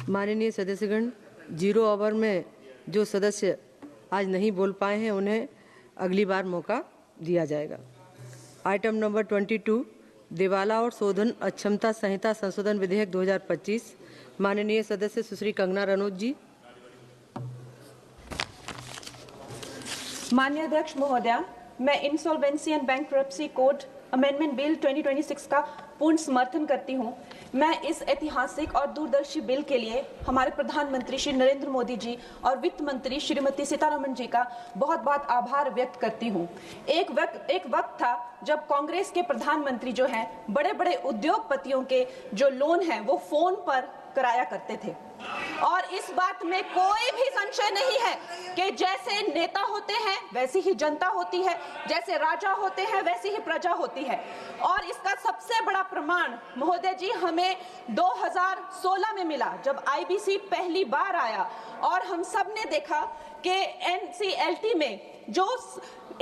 माननीय सदस्यगण, 0 ओवर में जो सदस्य आज नहीं बोल पाए हैं उन्हें अगली बार मौका दिया जाएगा। आइटम नंबर 22, दिवाला और शोधन अक्षमता संहिता संशोधन विधेयक 2025। माननीय सदस्य सुश्री कंगना रनौत जी। माननीय अध्यक्ष महोदया, मैं insolvency and bankruptcy code amendment bill 2026 का पूर्ण समर्थन करती हूं। मैं इस ऐतिहासिक और दूरदर्शी बिल के लिए हमारे प्रधानमंत्री श्री नरेंद्र मोदी जी और वित्त मंत्री श्रीमती सीतारमण जी का बहुत बहुत आभार व्यक्त करती हूं। एक वक्त था जब कांग्रेस के प्रधानमंत्री जो हैं बड़े बड़े उद्योगपतियों के जो लोन हैं वो फोन पर कराया करते थे, और इस बात में कोई भी संशय नहीं है कि जैसे नेता होते हैं वैसी ही जनता होती है, जैसे राजा होते हैं वैसी ही प्रजा होती है। और इसका सबसे बड़ा प्रमाण महोदय जी हमें 2016 में मिला, जब आईबीसी पहली बार आया और हम सब ने देखा कि एनसीएलटी में जो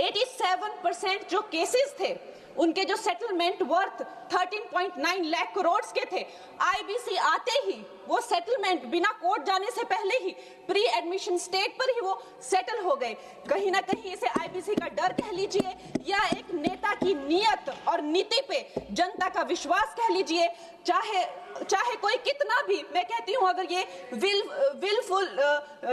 87% जो केसेस थे उनके जो सेटलमेंट वर्थ 13.9 लाख करोड़ के थे, आईबीसी आते ही वो सेटलमेंट बिना कोर्ट जाने से पहले ही प्री एडमिशन स्टेज पर ही वो सेटल हो गए। कहीं ना कहीं इसे आईबीसी का डर कह लीजिए या एक नेता की नीयत और नीति पे जनता का विश्वास कह लीजिए, चाहे कोई कितना भी, मैं कहती हूं अगर ये विलफुल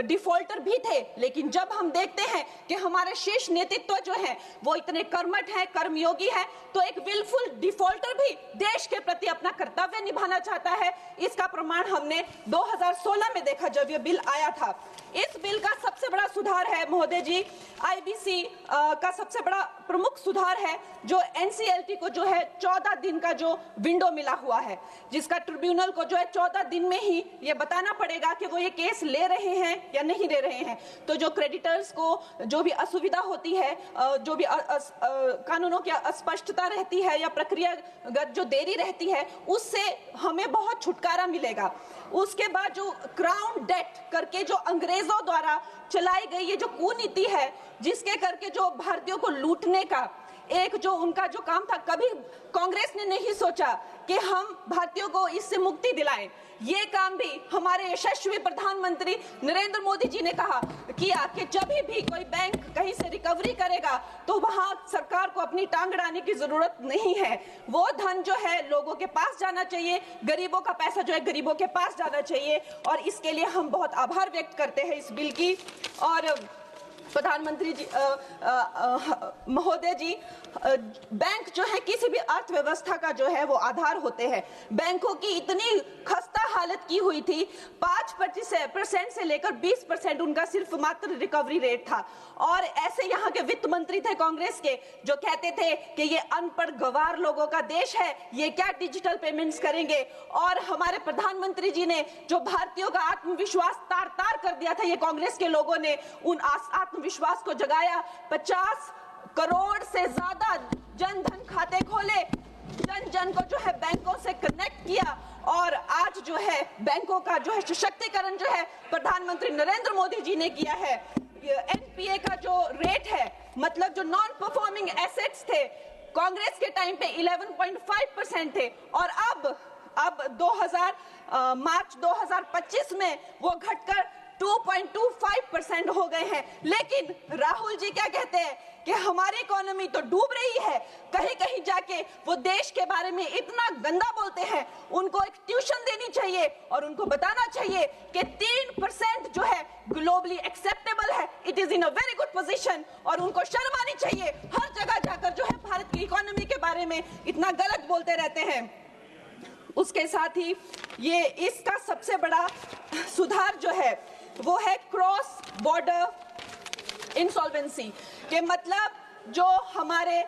डिफॉल्टर भी थे, लेकिन जब हम देखते हैं कि हमारे शीर्ष नेतृत्व जो है वो इतने कर्मठ है, कर्मयोगी है, तो एक विलफुल डिफॉल्टर भी देश के प्रति अपना कर्तव्य निभाना चाहता है। इसका प्रमाण हमने 2016 में देखा जब ये बिल आया था। इस बिल का सबसे बड़ा सुधार है महोदय जी, आईबीसी का सबसे बड़ा प्रमुख सुधार है जो एनसीएलटी को जो है 14 दिन का जो विंडो मिला हुआ है, जिसका ट्रिब्यूनल को जो है 14 दिन में ही ये बताना पड़ेगा कि वो ये केस ले रहे हैं या नहीं ले रहे हैं। तो जो क्रेडिटर्स को जो भी असुविधा होती है, जो भी कानूनों की अस्पष्टता रहती है या प्रक्रियागत जो देरी रहती है, उससे हमें बहुत छुटकारा मिलेगा। उसके बाद जो क्राउन डेट करके जो अंग्रेजों द्वारा चलाई गई ये जो कुनीति है, जिसके करके जो भारतीयों को लूटने का एक जो उनका जो काम था, कभी कांग्रेस ने नहीं सोचा कि हम भारतीयों को इससे मुक्ति दिलाएं। ये काम भी हमारे यशस्वी प्रधानमंत्री नरेंद्र मोदी जी ने किया कि जब भी कोई बैंक कहीं से रिकवरी करेगा तो वहां सरकार को अपनी टांग अड़ाने की जरूरत नहीं है। वो धन जो है लोगों के पास जाना चाहिए, गरीबों का पैसा जो है गरीबों के पास जाना चाहिए, और इसके लिए हम बहुत आभार व्यक्त करते हैं इस बिल की। और प्रधानमंत्री जी महोदय जी, बैंक जो है किसी भी अर्थव्यवस्था का जो है वो आधार होते हैं। बैंकों की इतनी खस्ता हालत की हुई थी, 5% से लेकर 20% उनका सिर्फ मात्र रिकवरी रेट था। और ऐसे यहाँ के वित्त मंत्री थे कांग्रेस के जो कहते थे कि ये अनपढ़ गवार लोगों का देश है, ये क्या डिजिटल पेमेंट्स करेंगे। और हमारे प्रधानमंत्री जी ने जो भारतीयों का आत्मविश्वास तार तार कर दिया था, ये कांग्रेस के लोगों ने उन आत्मविश्वास को जगाया। 50 करोड़ से ज्यादा जन धन खाते खोले, जन जन को जो है बैंकों से कनेक्ट किया, और आज जो है बैंकों का जो है सशक्तिकरण जो है प्रधानमंत्री नरेंद्र मोदी जी ने किया है। एनपीए का जो रेट है, मतलब जो नॉन परफॉर्मिंग एसेट्स थे कांग्रेस के टाइम पे 11.5% थे, और अब मार्च 2025 में वो घटकर 2.25% हो गए हैं। लेकिन राहुल जी क्या कहते हैं कि हमारी इकोनॉमी तो डूब रही है, कहीं कहीं जाके वो देश के बारे में इतना गंदा बोलते हैं। उनको एक ट्यूशन देनी चाहिए और उनको बताना चाहिए कि 3% जो है ग्लोबली एक्सेप्टेबल है, it is in a very good position, और उनको शर्म आनी चाहिए। हर जगह जाकर जो है भारत की इकोनॉमी के बारे में इतना गलत बोलते रहते हैं। उसके साथ ही ये इसका सबसे बड़ा सुधार जो है वो है क्रॉस बॉर्डर इंसॉल्वेंसी के, मतलब जो हमारे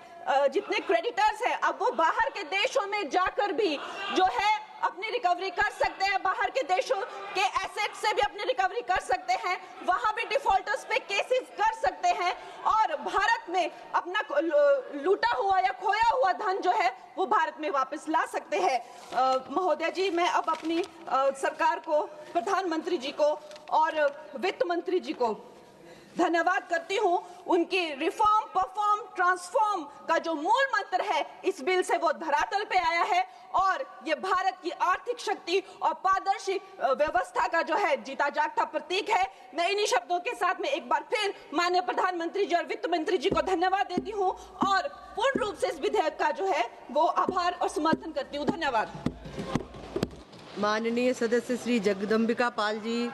जितने क्रेडिटर्स हैं अब वो बाहर के देशों में जाकर भी जो है अपनी रिकवरी कर सकते हैं, बाहर के देशों के एसेट से भी अपनी रिकवरी कर सकते हैं, वहां भी डिफॉल्टर्स पे केसेस कर सकते हैं, और भारत में अपना लूटा हुआ या खोया हुआ धन जो है वो भारत में वापस ला सकते हैं। महोदय जी, मैं अब अपनी सरकार को, प्रधानमंत्री जी को और वित्त मंत्री जी को धन्यवाद करती हूं। उनकी रिफॉर्म, परफॉर्म, ट्रांसफॉर्म का जो मूल मंत्र है इस बिल से वो धरातल पे आया है और ये भारत की आर्थिक शक्ति और पारदर्शी व्यवस्था का जो है जीता जागता प्रतीक है। मैं इन्हीं शब्दों के साथ में एक बार फिर माननीय प्रधानमंत्री जी और वित्त मंत्री जी को धन्यवाद देती हूं और पूर्ण रूप से इस विधेयक का जो है वो आभार और समर्थन करती हूं। धन्यवाद। माननीय सदस्य श्री जगदम्बिका पाल जी।